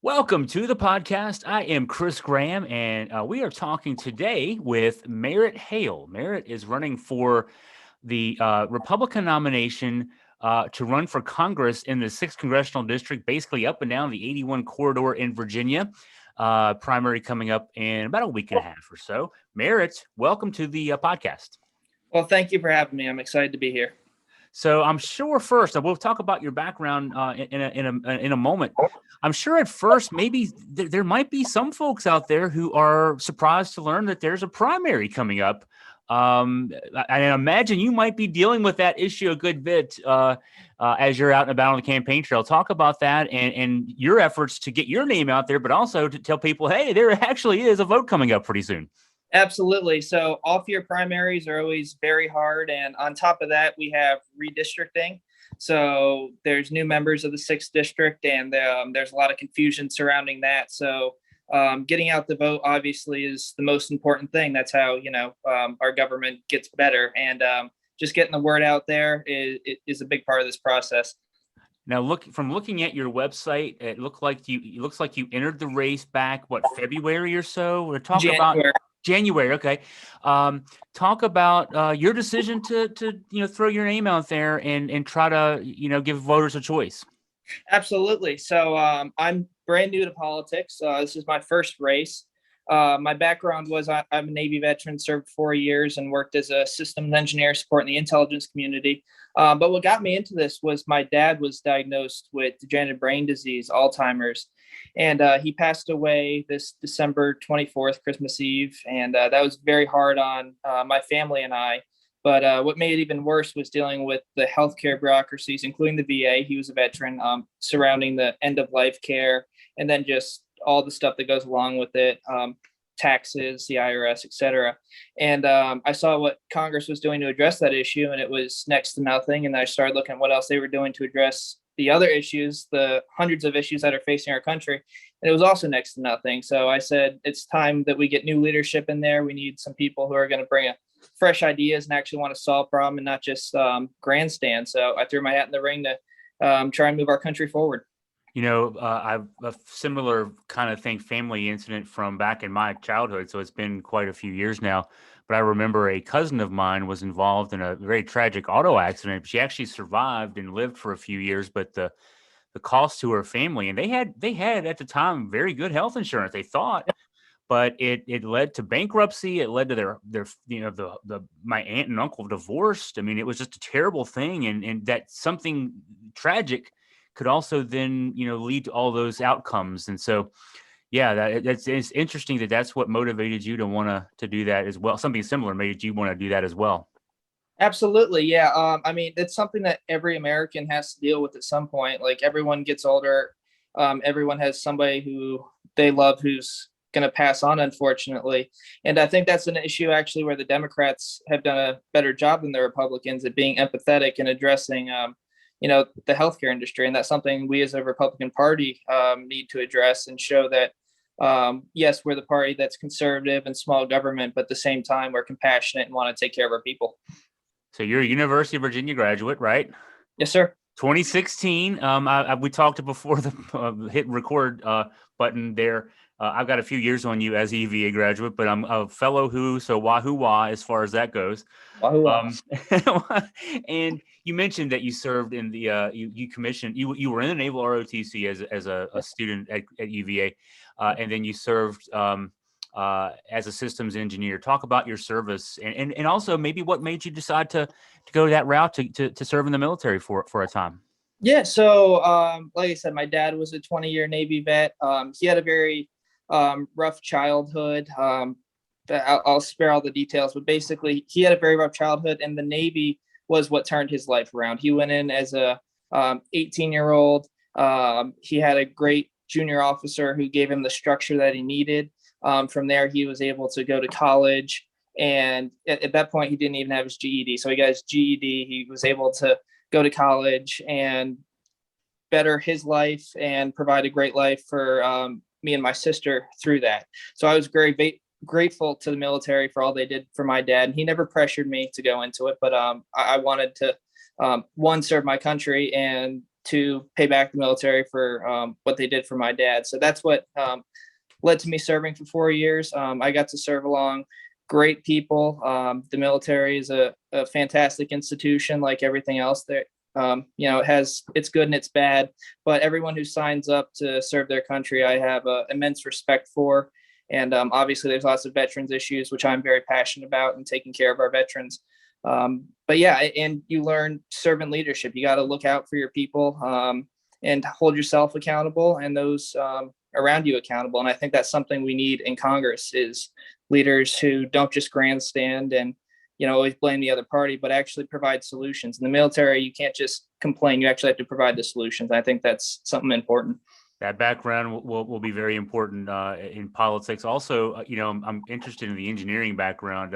Welcome to the podcast. I am Chris Graham, and we are talking today with Merritt Hale. Merritt is running for the Republican nomination to run for Congress in the 6th Congressional District, basically up and down the 81 corridor in Virginia. Primary coming up in about a week and a half or so. Merritt, welcome to the podcast. Well, thank you for having me. I'm excited to be here. So I'm sure first, we'll talk about your background in a moment. I'm sure at first maybe there might be some folks out there who are surprised to learn that there's a primary coming up. I imagine you might be dealing with that issue a good bit as you're out and about on the campaign trail. Talk about that and your efforts to get your name out there, but also to tell people, hey, there actually is a vote coming up pretty soon. Absolutely. So off-year primaries are always very hard. And on top of that, we have redistricting. So there's new members of the 6th district, and there's a lot of confusion surrounding that. So getting out the vote obviously is the most important thing. That's how, our government gets better. And just getting the word out there is a big part of this process. Now, looking at your website, it looks like you entered the race back, February or so? We're talking about January. Okay. Talk about your decision to throw your name out there and try to give voters a choice. Absolutely. So I'm brand new to politics. This is my first race. My background was I'm a Navy veteran, served 4 years, and worked as a systems engineer supporting the intelligence community. But what got me into this was my dad was diagnosed with degenerative brain disease, Alzheimer's, and he passed away this December 24th, Christmas Eve. And that was very hard on my family and I. But what made it even worse was dealing with the healthcare bureaucracies, including the VA. He was a veteran, surrounding the end of life care, and then just all the stuff that goes along with it, taxes, the IRS, et cetera. And I saw what Congress was doing to address that issue, and it was next to nothing. And I started looking at what else they were doing to address the other issues, the hundreds of issues that are facing our country. And it was also next to nothing. So I said, it's time that we get new leadership in there. We need some people who are going to bring fresh ideas and actually want to solve a problem and not just grandstand. So I threw my hat in the ring to try and move our country forward. I've a similar kind of thing, family incident from back in my childhood. So it's been quite a few years now. But I remember a cousin of mine was involved in a very tragic auto accident. She actually survived and lived for a few years, but the cost to her family, and they had at the time very good health insurance, they thought, but it led to bankruptcy. It led to their my aunt and uncle divorced. I mean, it was just a terrible thing, and that something tragic could also then lead to all those outcomes. And so it's interesting that's what motivated you to want to do that as well. Something similar made you want to do that as well. Absolutely. Yeah. I mean, it's something that every American has to deal with at some point. Like, everyone gets older. Everyone has somebody who they love who's going to pass on, unfortunately. And I think that's an issue actually where the Democrats have done a better job than the Republicans at being empathetic and addressing, the healthcare industry. And that's something we as a Republican Party need to address and show that, yes, we're the party that's conservative and small government, but at the same time, we're compassionate and want to take care of our people. So you're a University of Virginia graduate, right? Yes, sir. 2016. We talked before the hit record button there. I've got a few years on you as an EVA graduate, but I'm a fellow Who, so wahoo wah as far as that goes. And you mentioned that you served in the you commissioned you were in the Naval ROTC as a student at UVA, and then you served as a systems engineer. Talk about your service and also maybe what made you decide to go that route to serve in the military for a time. Yeah. So like I said, my dad was a 20-year Navy vet. He had a very rough childhood. I'll spare all the details, but basically he had a very rough childhood, and the Navy was what turned his life around. He went in as a 18-year-old. He had a great junior officer who gave him the structure that he needed. From there, he was able to go to college, and at that point, he didn't even have his GED. So he got his GED. He was able to go to college and better his life and provide a great life for me and my sister through that. So I was very grateful to the military for all they did for my dad. And he never pressured me to go into it, but I wanted to, one, serve my country, and to pay back the military for what they did for my dad. So that's what led to me serving for 4 years. I got to serve along great people. The military is a fantastic institution, like everything else. That it has its good and its bad, but everyone who signs up to serve their country, I have immense respect for. And obviously, there's lots of veterans issues, which I'm very passionate about, and taking care of our veterans. But yeah, and you learn servant leadership. You got to look out for your people and hold yourself accountable, and those around you accountable. And I think that's something we need in Congress, is leaders who don't just grandstand and always blame the other party, but actually provide solutions. In the military, you can't just complain. You actually have to provide the solutions. I think that's something important. That background will be very important in politics. Also, I'm interested in the engineering background.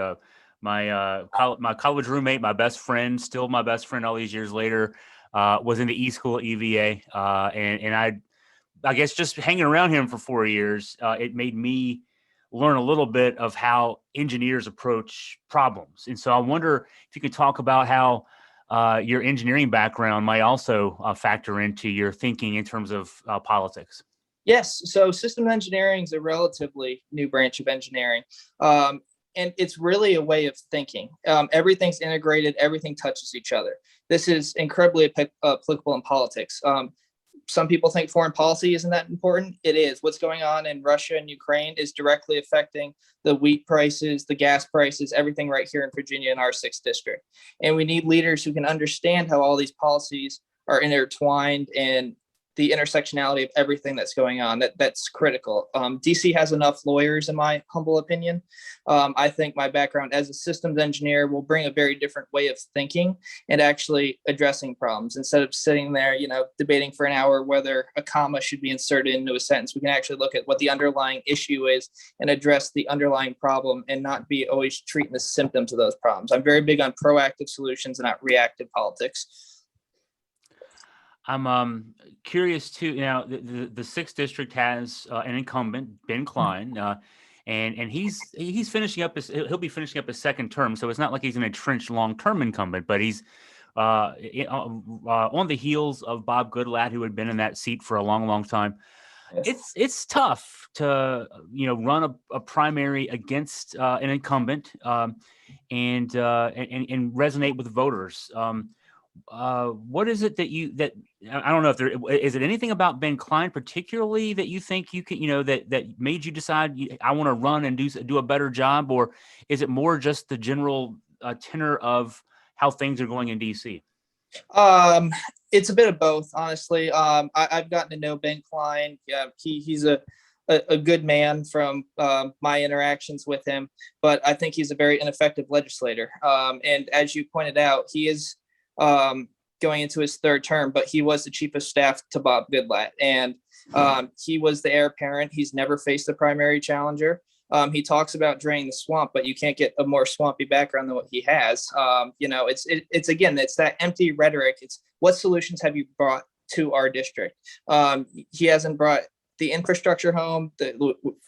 My college roommate, my best friend, still my best friend all these years later, was in the E School at EVA, and I guess just hanging around him for 4 years, it made me learn a little bit of how engineers approach problems. And so I wonder if you could talk about how your engineering background might also factor into your thinking in terms of politics. Yes. So systems engineering is a relatively new branch of engineering. And it's really a way of thinking. Everything's integrated, everything touches each other. This is incredibly applicable in politics. Some people think foreign policy isn't that important. It is. What's going on in Russia and Ukraine is directly affecting the wheat prices, the gas prices, everything right here in Virginia in our 6th district. And we need leaders who can understand how all these policies are intertwined and the intersectionality of everything that's going on. That's critical. DC has enough lawyers, in my humble opinion. I think my background as a systems engineer will bring a very different way of thinking and actually addressing problems. Instead of sitting there, debating for an hour whether a comma should be inserted into a sentence, we can actually look at what the underlying issue is and address the underlying problem, and not be always treating the symptoms of those problems. I'm very big on proactive solutions and not reactive politics. I'm curious too. The 6th district has an incumbent, Ben Klein, and he's finishing up he'll be finishing up his 2nd term. So it's not like he's an entrenched long-term incumbent, but he's on the heels of Bob Goodlatte, who had been in that seat for a long, long time. It's tough to run a primary against an incumbent and resonate with voters. What is it that I don't know if there is it anything about Ben Klein particularly that you think you can that made you decide I want to run and do a better job, or is it more just the general tenor of how things are going in DC? It's a bit of both, honestly. I've gotten to know Ben Klein. Yeah, he's a good man from my interactions with him, but I think he's a very ineffective legislator. And as you pointed out, he is going into his 3rd term, but he was the chief of staff to Bob Goodlatte, and he was the heir apparent. He's never faced a primary challenger. He talks about draining the swamp, but you can't get a more swampy background than what he has. It's again, it's that empty rhetoric. It's what solutions have you brought to our district? He hasn't brought the infrastructure home.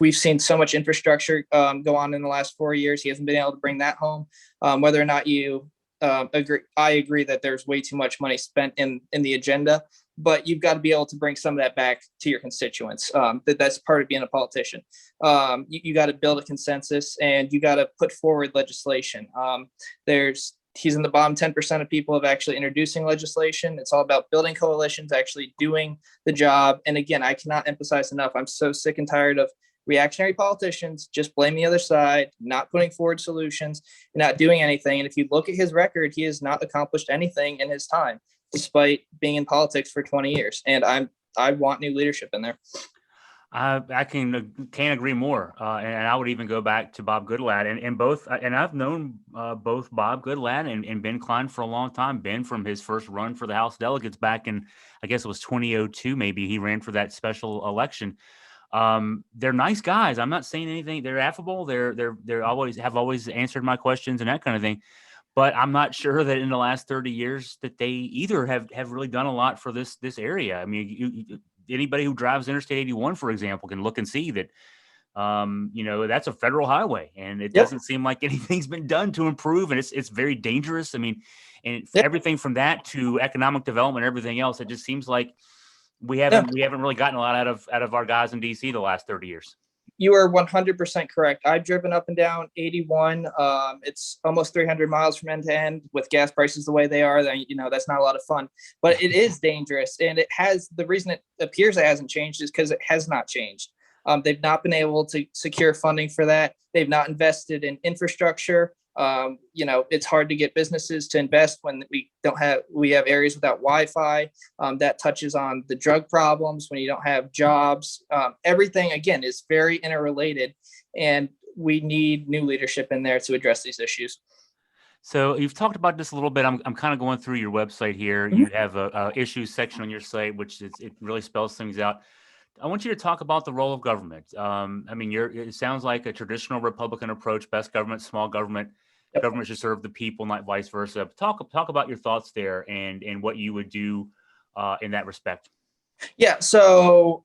We've seen so much infrastructure go on in the last 4 years. He hasn't been able to bring that home. Whether or not you I agree that there's way too much money spent in the agenda, but you've got to be able to bring some of that back to your constituents. That's part of being a politician. You got to build a consensus, and you got to put forward legislation. He's in the bottom 10% of people of actually introducing legislation. It's all about building coalitions, actually doing the job. And again, I cannot emphasize enough, I'm so sick and tired of reactionary politicians just blame the other side, not putting forward solutions, and not doing anything. And if you look at his record, he has not accomplished anything in his time, despite being in politics for 20 years. And I want new leadership in there. I can't agree more, and I would even go back to Bob Goodlatte and both. And I've known both Bob Goodlatte and Ben Klein for a long time. Ben, from his first run for the House delegates back in, I guess it was 2002, maybe he ran for that special election. They're nice guys. I'm not saying anything. They're affable. They're always answered my questions and that kind of thing. But I'm not sure that in the last 30 years that they either have really done a lot for this area. I mean, anybody who drives Interstate 81, for example, can look and see that that's a federal highway, and it Yep. doesn't seem like anything's been done to improve, and it's very dangerous. I mean, and Yep. everything from that to economic development, everything else, it just seems like we No, haven't really gotten a lot out of our guys in DC the last 30 years. you are 100% correct. I've driven up and down 81. It's almost 300 miles from end to end with gas prices the way they are. That's not a lot of fun, but it is dangerous. And the reason it appears it hasn't changed is because it has not changed. They've not been able to secure funding for that. They've not invested in infrastructure. It's hard to get businesses to invest when we have areas without Wi-Fi. That touches on the drug problems when you don't have jobs. Everything again is very interrelated, and we need new leadership in there to address these issues. So you've talked about this a little bit. I'm kind of going through your website here. Mhm. You have a issues section on your site, which it really spells things out. I want you to talk about the role of government. I mean, it sounds like a traditional Republican approach: best government, small government. Yep. Government should serve the people, not vice versa. Talk about your thoughts there and what you would do in that respect. Yeah, so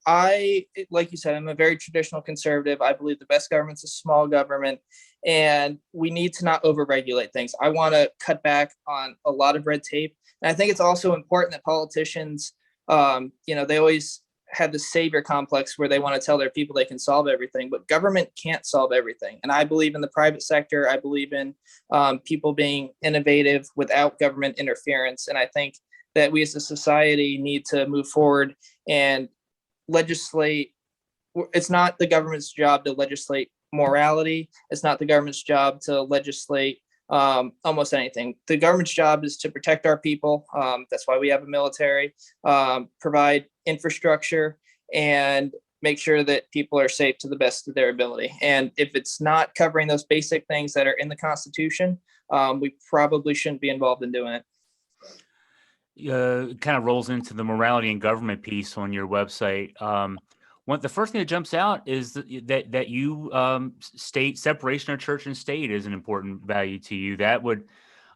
like you said, I'm a very traditional conservative. I believe the best government's a small government, and we need to not overregulate things. I want to cut back on a lot of red tape, and I think it's also important that politicians, they always have the savior complex where they want to tell their people they can solve everything, but government can't solve everything. And I believe in the private sector. I believe in people being innovative without government interference, and I think that we as a society need to move forward and legislate. It's not the government's job to legislate morality. It's not the government's job to legislate almost anything. The government's job is to protect our people. That's why we have a military, provide infrastructure, and make sure that people are safe to the best of their ability. And if it's not covering those basic things that are in the Constitution, we probably shouldn't be involved in doing it. Kind of rolls into the morality and government piece on your website. The first thing that jumps out is that you state separation of church and state is an important value to you. That would,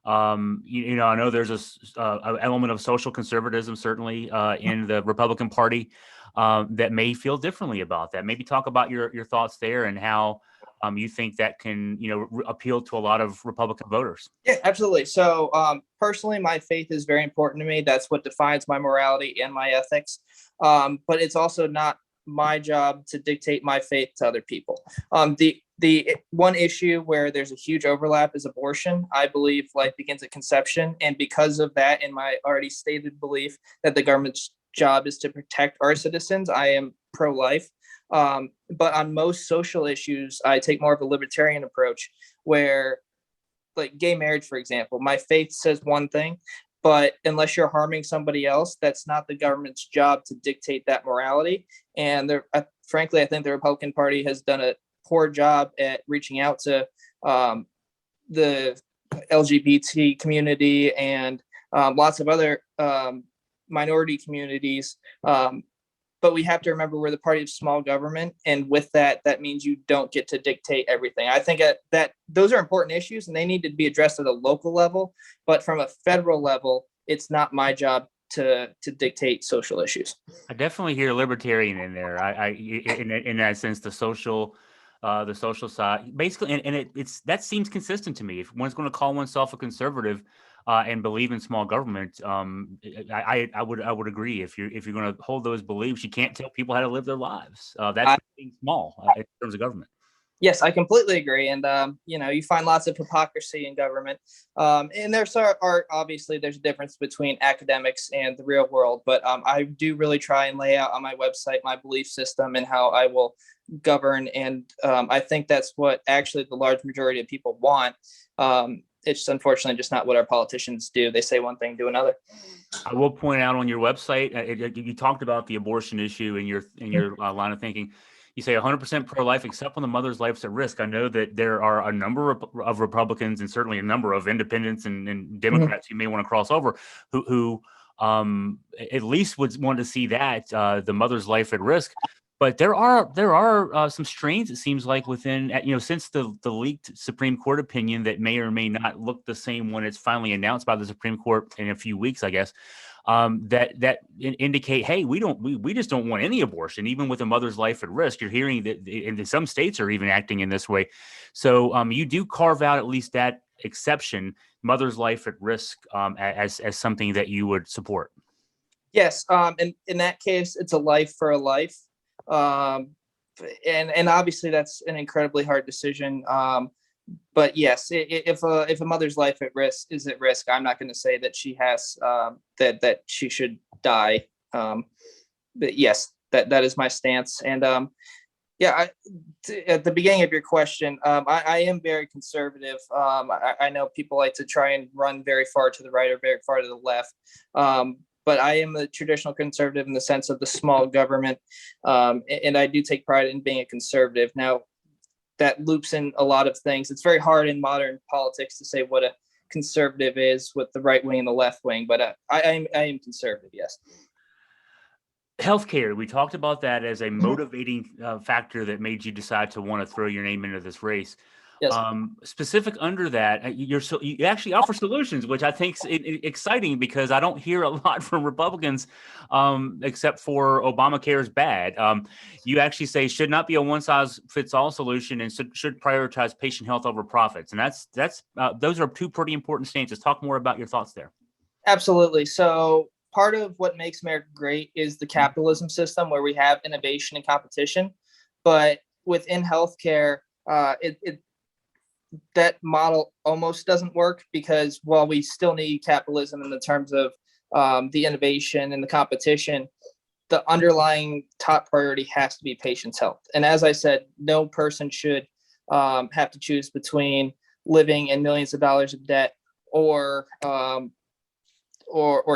I know there's a element of social conservatism certainly in the Republican Party that may feel differently about that. Maybe talk about your thoughts there and how you think that can appeal to a lot of Republican voters. Yeah, absolutely. So personally, my faith is very important to me. That's what defines my morality and my ethics. But it's also not my job to dictate my faith to other people. The one issue where there's a huge overlap is abortion. I believe life begins at conception. And because of that, in my already stated belief that the government's job is to protect our citizens, I am pro-life. But on most social issues, I take more of a libertarian approach where, like gay marriage, for example, my faith says one thing, but unless you're harming somebody else, that's not the government's job to dictate that morality. And frankly, I think the Republican Party has done a poor job at reaching out to the LGBT community and lots of other minority communities. But we have to remember we're the party of small government. And with that, that means you don't get to dictate everything. I think that those are important issues and they need to be addressed at a local level. But from a federal level, it's not my job to dictate social issues. I definitely hear libertarian in there. In that sense, the social side, basically, and that seems consistent to me. If one's going to call oneself a conservative and believe in small government, I would agree. If you're going to hold those beliefs, you can't tell people how to live their lives. That's being small in terms of government. Yes, I completely agree. And, you find lots of hypocrisy in government. And there's obviously there's a difference between academics and the real world. But I do really try and lay out on my website my belief system and how I will govern. And I think that's what actually the large majority of people want. It's just unfortunately just not what our politicians do. They say one thing, do another. I will point out on your website, you talked about the abortion issue in your line of thinking. You say 100% pro-life, except when the mother's life's at risk. I know that there are a number of Republicans and certainly a number of independents and Democrats who may want to cross over who at least would want to see that the mother's life at risk. But there are some strains, it seems like, within, since the leaked Supreme Court opinion that may or may not look the same when it's finally announced by the Supreme Court in a few weeks, I guess. indicate, hey, we just don't want any abortion, even with a mother's life at risk. You're hearing that in some states are even acting in this way. So you do carve out at least that exception, mother's life at risk, as something that you would support. Yes. And in that case, it's a life for a life. Um, and obviously that's an incredibly hard decision. But yes, if a mother's life is at risk, I'm not going to say that she has that she should die. But yes, that is my stance. And yeah, at the beginning of your question, I am very conservative. I know people like to try and run very far to the right or very far to the left. But I am a traditional conservative in the sense of the small government. And I do take pride in being a conservative. Now, that loops in a lot of things. It's very hard in modern politics to say what a conservative is with the right wing and the left wing, but I am conservative, yes. Healthcare. We talked about that as a motivating factor that made you decide to want to throw your name into this race. Yes. Specific under that, you actually offer solutions, which I think is exciting because I don't hear a lot from Republicans, except for Obamacare is bad. You actually say should not be a one size fits all solution and should prioritize patient health over profits, and that's those are two pretty important stances. Talk more about your thoughts there. Absolutely. So part of what makes America great is the capitalism system where we have innovation and competition, but within healthcare, that model almost doesn't work because while we still need capitalism in the terms of the innovation and the competition, the underlying top priority has to be patient's health. And as I said, no person should have to choose between living in millions of dollars of debt or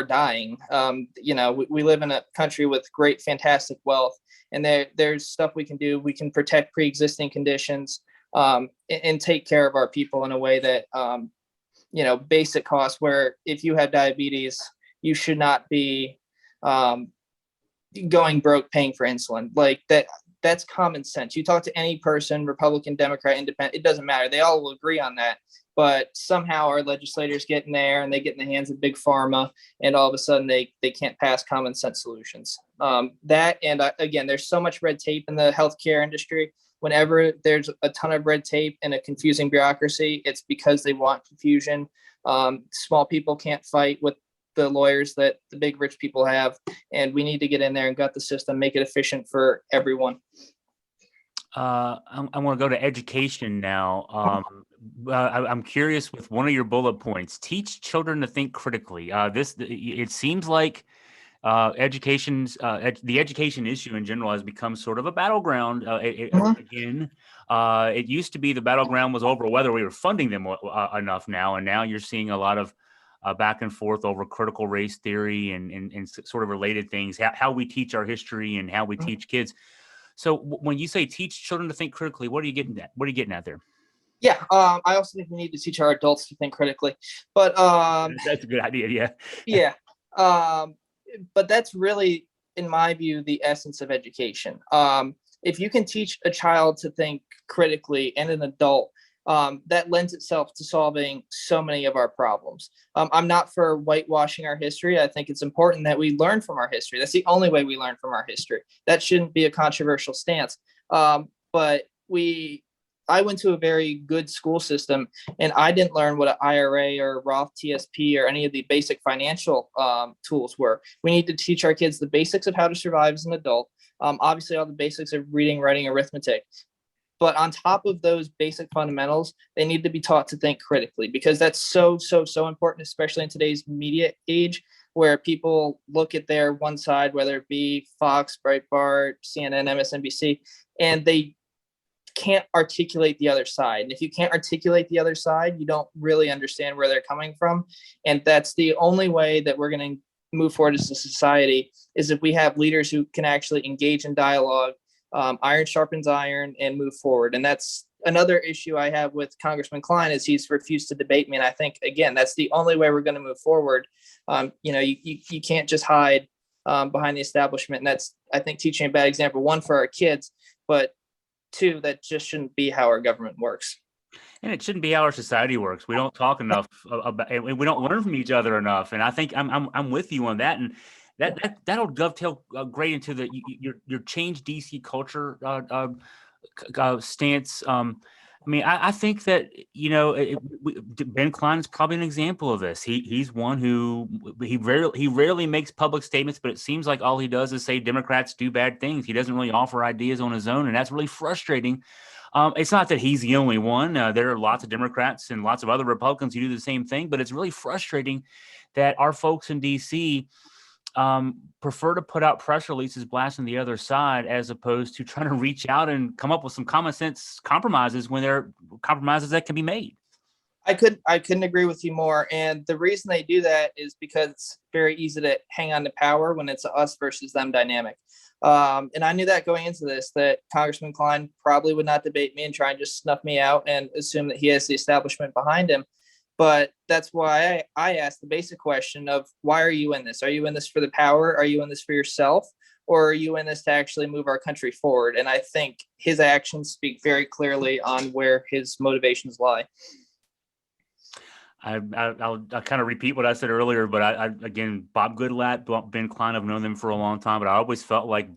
dying. We live in a country with great, fantastic wealth, and there's stuff we can do. We can protect pre-existing conditions and take care of our people in a way that, basic costs where if you have diabetes, you should not be going broke paying for insulin. Like that's common sense. You talk to any person, Republican, Democrat, Independent, it doesn't matter. They all will agree on that. But somehow our legislators get in there and they get in the hands of big pharma, and all of a sudden they can't pass common sense solutions. Again, there's so much red tape in the healthcare industry. Whenever there's a ton of red tape and a confusing bureaucracy, it's because they want confusion. Small people can't fight with the lawyers that the big rich people have, and we need to get in there and gut the system, make it efficient for everyone. I want to go to education now. I'm curious with one of your bullet points: teach children to think critically. It seems like the education issue in general has become sort of a battleground again. It used to be the battleground was over whether we were funding them enough now, and now you're seeing a lot of back and forth over critical race theory and sort of related things, how we teach our history and how we teach kids. So when you say teach children to think critically, what are you getting at? What are you getting at there? Yeah, I also think we need to teach our adults to think critically. But that's a good idea. Yeah. Yeah. But that's really, in my view, the essence of education. If you can teach a child to think critically and an adult, that lends itself to solving so many of our problems. I'm not for whitewashing our history. I think it's important that we learn from our history. That's the only way we learn from our history. That shouldn't be a controversial stance. But I went to a very good school system, and I didn't learn what an IRA or Roth TSP or any of the basic financial tools were. We need to teach our kids the basics of how to survive as an adult. Obviously, all the basics of reading, writing, arithmetic. But on top of those basic fundamentals, they need to be taught to think critically, because that's so important, especially in today's media age, where people look at their one side, whether it be Fox, Breitbart, CNN, MSNBC, and they can't articulate the other side. And if you can't articulate the other side, you don't really understand where they're coming from. And that's the only way that we're going to move forward as a society, is if we have leaders who can actually engage in dialogue. Iron sharpens iron, and move forward. And that's another issue I have with Congressman Klein, is he's refused to debate me. And I think, again, that's the only way we're going to move forward. You can't just hide behind the establishment. And that's, I think, teaching a bad example, one, for our kids, but two, that just shouldn't be how our government works. And it shouldn't be how our society works. We don't talk enough about, and we don't learn from each other enough. And I think I'm with you on that. And that'll dovetail great into your change DC culture stance. I mean, I think that Ben Klein is probably an example of this. He's one who he rarely makes public statements, but it seems like all he does is say Democrats do bad things. He doesn't really offer ideas on his own, and that's really frustrating. It's not that he's the only one. There are lots of Democrats and lots of other Republicans who do the same thing, but it's really frustrating that our folks in D.C. Prefer to put out press releases blasting the other side as opposed to trying to reach out and come up with some common sense compromises when there are compromises that can be made. I couldn't agree with you more. And the reason they do that is because it's very easy to hang on to power when it's a us versus them dynamic. And I knew that going into this, that Congressman Klein probably would not debate me and try and just snuff me out and assume that he has the establishment behind him. But that's why I asked the basic question of, why are you in this? Are you in this for the power? Are you in this for yourself? Or are you in this to actually move our country forward? And I think his actions speak very clearly on where his motivations lie. I'll kind of repeat what I said earlier, but again, Bob Goodlatte, Ben Klein, I've known them for a long time, but I always felt like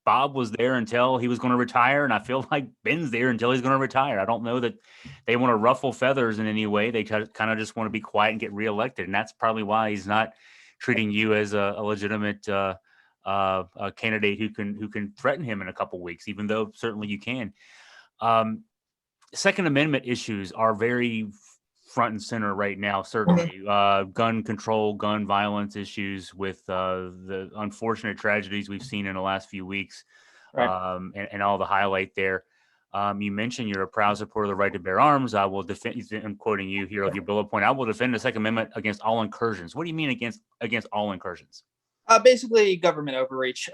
Bob was there until he was going to retire, and I feel like Ben's there until he's going to retire. I don't know that they want to ruffle feathers in any way. They kind of just want to be quiet and get reelected, and that's probably why he's not treating you as a legitimate candidate who can threaten him in a couple weeks, even though certainly you can. Second Amendment issues are very front and center right now, certainly. Gun control, gun violence issues with the unfortunate tragedies we've seen in the last few weeks, right. And all the highlight there. You mentioned you're a proud supporter of the right to bear arms. I will defend, I'm quoting you here of your bullet point, I will defend the Second Amendment against all incursions. What do you mean against all incursions? Basically government overreach.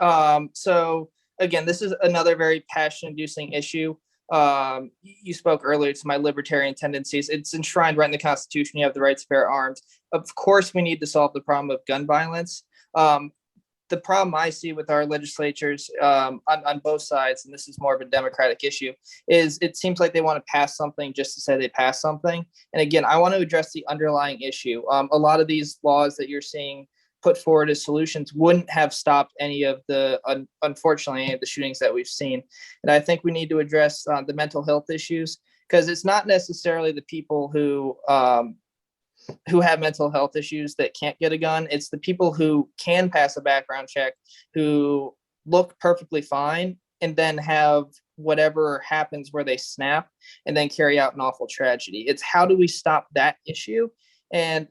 So again, this is another very passion-inducing issue. You spoke earlier to my libertarian tendencies. It's enshrined right in the Constitution. You have the right to bear arms. Of course, we need to solve the problem of gun violence. The problem I see with our legislatures on both sides, and this is more of a Democratic issue, is it seems like they want to pass something just to say they passed something. And again, I want to address the underlying issue. A lot of these laws that you're seeing put forward as solutions wouldn't have stopped any of the, unfortunately, any of the shootings that we've seen. And I think we need to address the mental health issues, because it's not necessarily the people who have mental health issues that can't get a gun. It's the people who can pass a background check, who look perfectly fine, and then have whatever happens where they snap and then carry out an awful tragedy. It's how do we stop that issue? And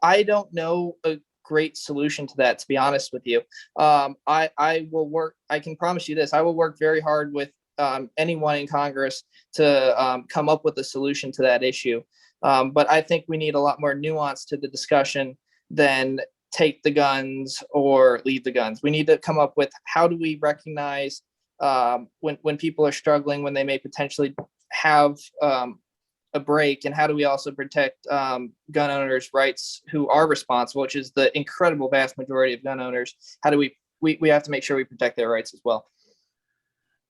I don't know a great solution to that, to be honest with you. I will work, I can promise you this, I will work very hard with anyone in Congress to come up with a solution to that issue. But I think we need a lot more nuance to the discussion than take the guns or leave the guns. We need to come up with, how do we recognize when people are struggling, when they may potentially have a break, and how do we also protect gun owners' rights who are responsible, which is the incredible vast majority of gun owners. How do we have to make sure we protect their rights as well.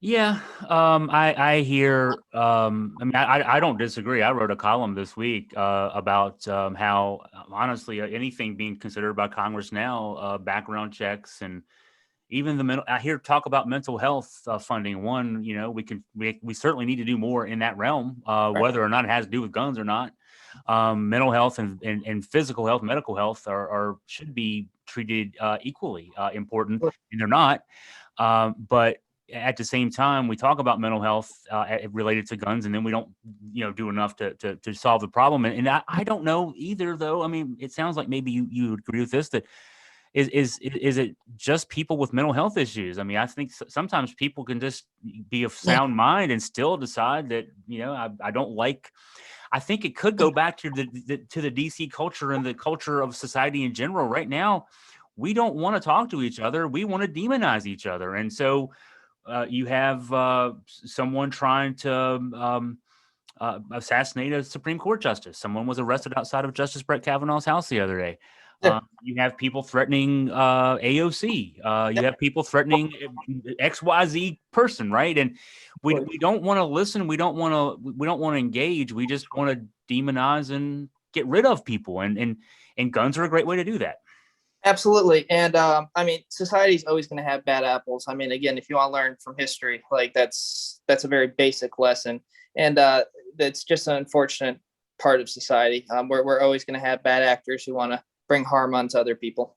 Yeah, I hear. I mean, I don't disagree. I wrote a column this week about how, honestly, anything being considered by Congress now, background checks, and even the mental. I hear talk about mental health funding. One, we certainly need to do more in that realm, whether or not it has to do with guns or not. Mental health and physical health, medical health are should be treated equally important, and they're not. But at the same time, we talk about mental health related to guns, and then we don't, do enough to solve the problem. And I don't know either, though. I mean, it sounds like maybe you agree with this, that is it just people with mental health issues? I mean, I think sometimes people can just be of sound mind and still decide that, I don't like. I think it could go back to the DC culture and the culture of society in general. Right now, we don't want to talk to each other. We want to demonize each other. And so you have someone trying to assassinate a Supreme Court justice. Someone was arrested outside of Justice Brett Kavanaugh's house the other day. Yeah, You have people threatening AOC. You have people threatening XYZ person, right? And we don't want to listen. We don't want to engage. We just want to demonize and get rid of people. And guns are a great way to do that. absolutely. And I mean, society's always going to have bad apples. I mean, again, if you want to learn from history, like that's a very basic lesson, and that's just an unfortunate part of society. We're always going to have bad actors who want to bring harm onto other people.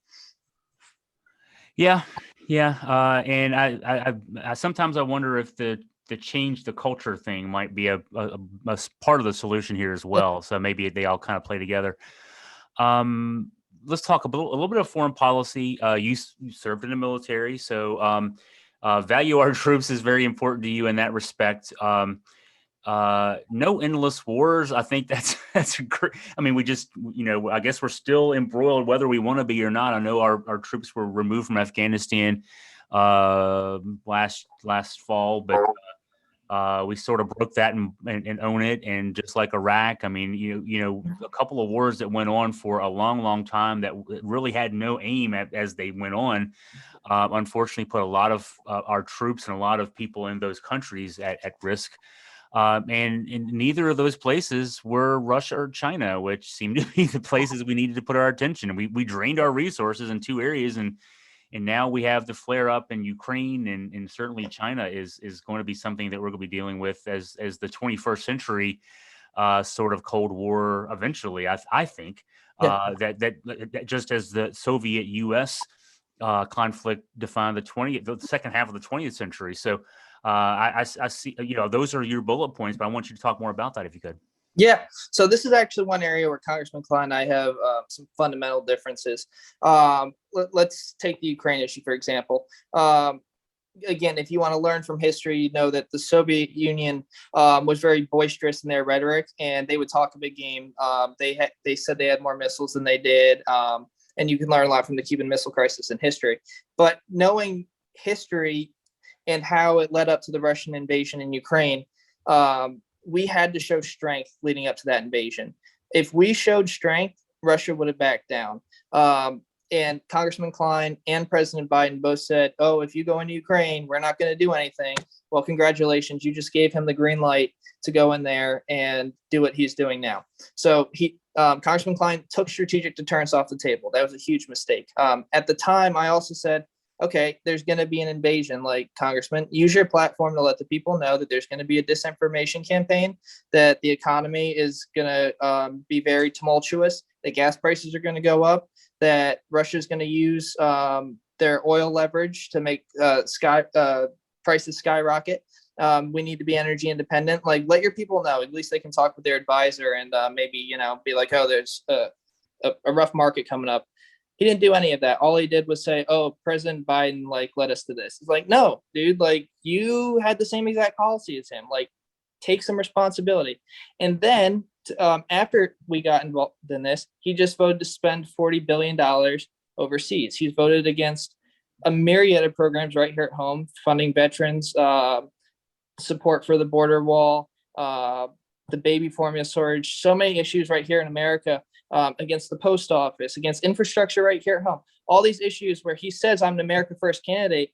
Yeah, yeah. And I sometimes I wonder if the change the culture thing might be a part of the solution here as well. So maybe they all kind of play together. Um, let's talk a little bit of foreign policy. You served in the military, so value our troops is very important to you in that respect. No endless wars. I think that's great. I mean, we just, I guess we're still embroiled whether we want to be or not. I know our troops were removed from Afghanistan last fall, but we sort of broke that and own it. And just like Iraq, I mean, a couple of wars that went on for a long, long time that really had no aim as they went on. Unfortunately, put a lot of our troops and a lot of people in those countries at risk. And in neither of those places were Russia or China, which seemed to be the places we needed to put our attention. And we drained our resources in two areas, and now we have the flare up in Ukraine, and certainly China is going to be something that we're going to be dealing with as the 21st century sort of Cold War eventually. I think Yeah. That just as the Soviet U.S. Conflict defined the second half of the 20th century. So I see, those are your bullet points, but I want you to talk more about that if you could. Yeah. So this is actually one area where Congressman Klein and I have some fundamental differences. Let's take the Ukraine issue, for example. Again, if you want to learn from history, you know that the Soviet Union was very boisterous in their rhetoric, and they would talk a big game. They said they had more missiles than they did, and you can learn a lot from the Cuban Missile Crisis in history. But knowing history and how it led up to the Russian invasion in Ukraine, we had to show strength leading up to that invasion. If we showed strength, Russia would have backed down. And Congressman Klein and President Biden both said, "Oh, if you go into Ukraine, we're not going to do anything." Well, congratulations, you just gave him the green light to go in there and do what he's doing now. So Congressman Klein took strategic deterrence off the table. That was a huge mistake. At the time, I also said, okay, there's going to be an invasion. Like, Congressman, use your platform to let the people know that there's going to be a disinformation campaign, that the economy is going to be very tumultuous, that gas prices are going to go up, that Russia is going to use their oil leverage to make prices skyrocket. We need to be energy independent. Like, let your people know. At least they can talk with their advisor and maybe, be like, oh, there's a rough market coming up. He didn't do any of that. All he did was say, "Oh, President Biden, led us to this." It's like, no, dude, you had the same exact policy as him. Take some responsibility. And then after we got involved in this, he just voted to spend $40 billion overseas. He's voted against a myriad of programs right here at home, funding veterans, support for the border wall, the baby formula shortage, so many issues right here in America. Against the post office, against infrastructure right here at home. All these issues where he says I'm an America First candidate,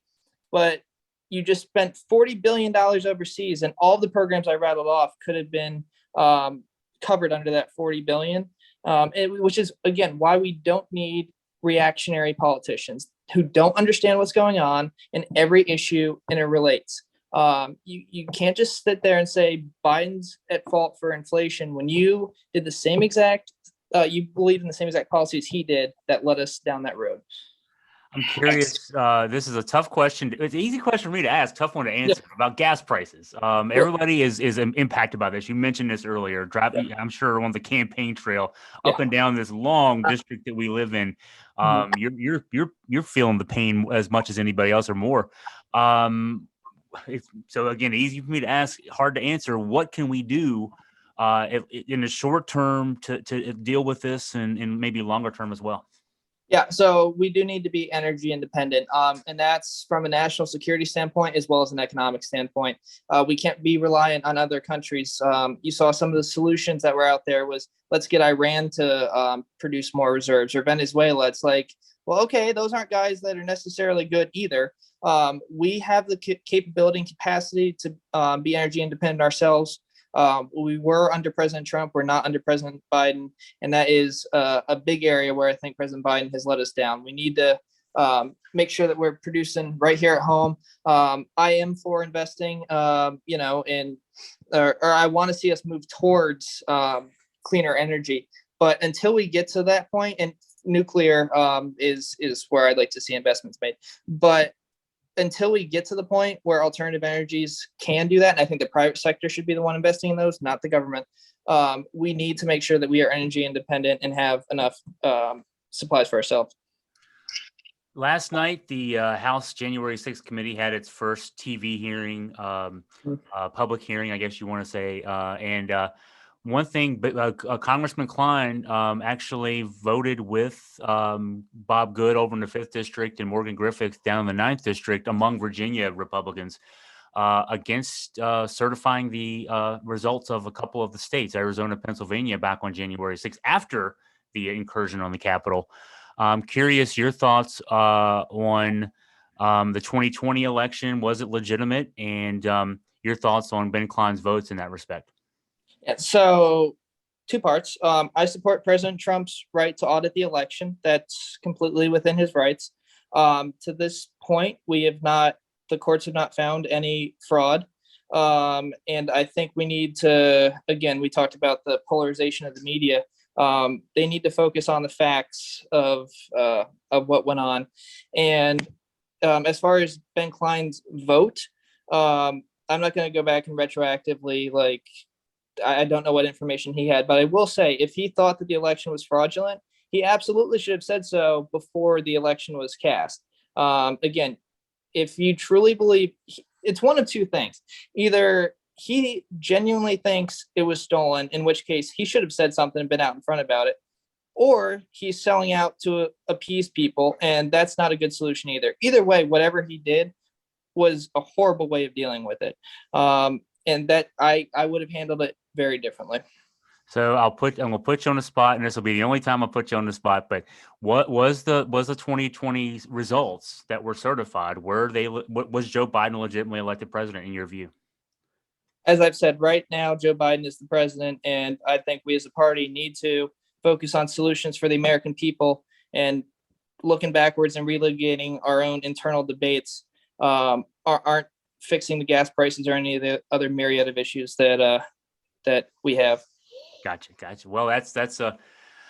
but you just spent $40 billion overseas, and all the programs I rattled off could have been covered under that $40 billion, which is, again, why we don't need reactionary politicians who don't understand what's going on in every issue interrelates. You can't just sit there and say Biden's at fault for inflation when you did the same exact you believe in the same exact policies he did that led us down that road. I'm curious. This is a tough question. It's an easy question for me to ask, tough one to answer about gas prices. Everybody is impacted by this. You mentioned this earlier. I'm sure on the campaign trail up and down this long district that we live in. You're feeling the pain as much as anybody else or more. So again, easy for me to ask, hard to answer. What can we do in the short term to deal with this and maybe longer term as well? Yeah, so we do need to be energy independent, and that's from a national security standpoint as well as an economic standpoint. We can't be reliant on other countries. You saw some of the solutions that were out there was let's get Iran to produce more reserves, or Venezuela. It's like, well, okay, those aren't guys that are necessarily good either. We have the capability and capacity to be energy independent ourselves. We were under President Trump. We're not under President Biden. And that is a big area where I think President Biden has let us down. We need to make sure that we're producing right here at home. I am for investing, in, or I want to see us move towards cleaner energy. But until we get to that point, and nuclear is where I'd like to see investments made. But until we get to the point where alternative energies can do that, and I think the private sector should be the one investing in those, not the government, we need to make sure that we are energy independent and have enough supplies for ourselves. Last night, the House January 6th committee had its first TV hearing, public hearing, I guess you want to say. And one thing, Congressman Klein actually voted with Bob Good over in the 5th District and Morgan Griffiths down in the 9th District among Virginia Republicans against certifying the results of a couple of the states, Arizona, Pennsylvania, back on January 6th, after the incursion on the Capitol. I'm curious your thoughts on the 2020 election. Was it legitimate? And your thoughts on Ben Klein's votes in that respect. Yeah, so two parts. I support President Trump's right to audit the election. That's completely within his rights. To this point, the courts have not found any fraud. And I think we need to, again, we talked about the polarization of the media. They need to focus on the facts of what went on. And as far as Ben Klein's vote, I'm not going to go back and retroactively, I don't know what information he had, but I will say if he thought that the election was fraudulent, he absolutely should have said so before the election was cast. Again, if you truly believe, it's one of two things. Either he genuinely thinks it was stolen, in which case he should have said something and been out in front about it, or he's selling out to appease people, and that's not a good solution either. Either way, whatever he did was a horrible way of dealing with it. And that I would have handled it very differently. So I'm gonna put you on the spot, and this will be the only time I put you on the spot. But what was the 2020 results that were certified? Was Joe Biden legitimately elected president in your view? As I've said, right now Joe Biden is the president, and I think we as a party need to focus on solutions for the American people, and looking backwards and relitigating our own internal debates aren't fixing the gas prices or any of the other myriad of issues that we have. Gotcha. Well, that's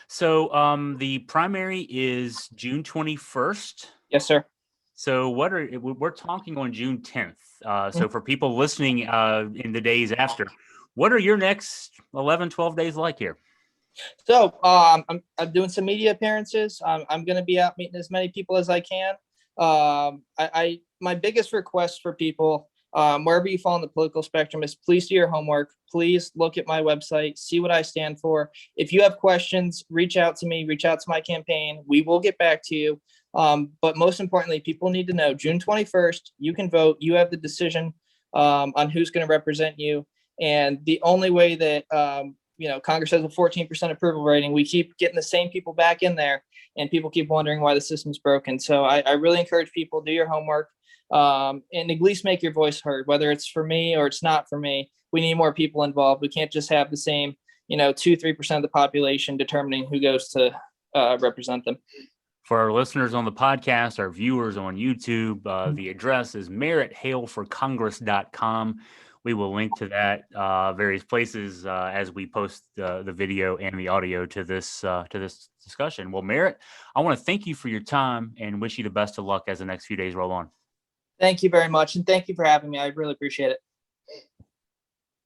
so the primary is June 21st. Yes, sir. So we're talking on June 10th. So for people listening in the days after, what are your next 11, 12 days like here? So I'm doing some media appearances. I'm going to be out meeting as many people as I can. My biggest request for people, wherever you fall on the political spectrum, is please do your homework. Please look at my website, see what I stand for. If you have questions, reach out to me, reach out to my campaign. We will get back to you. But most importantly, people need to know June 21st, you can vote. You have the decision on who's going to represent you. And the only way that, Congress has a 14% approval rating, we keep getting the same people back in there, and people keep wondering why the system's broken. So I really encourage people, do your homework, and at least make your voice heard, whether it's for me or it's not for me. We need more people involved. We can't just have the same, 2-3% of the population determining who goes to represent them. For our listeners on the podcast, our viewers on YouTube, the address is merrittaleforcongress.com. We will link to that various places as we post the video and the audio to this discussion. Well, Merritt, I want to thank you for your time and wish you the best of luck as the next few days roll on. Thank you very much, and thank you for having me. I really appreciate it.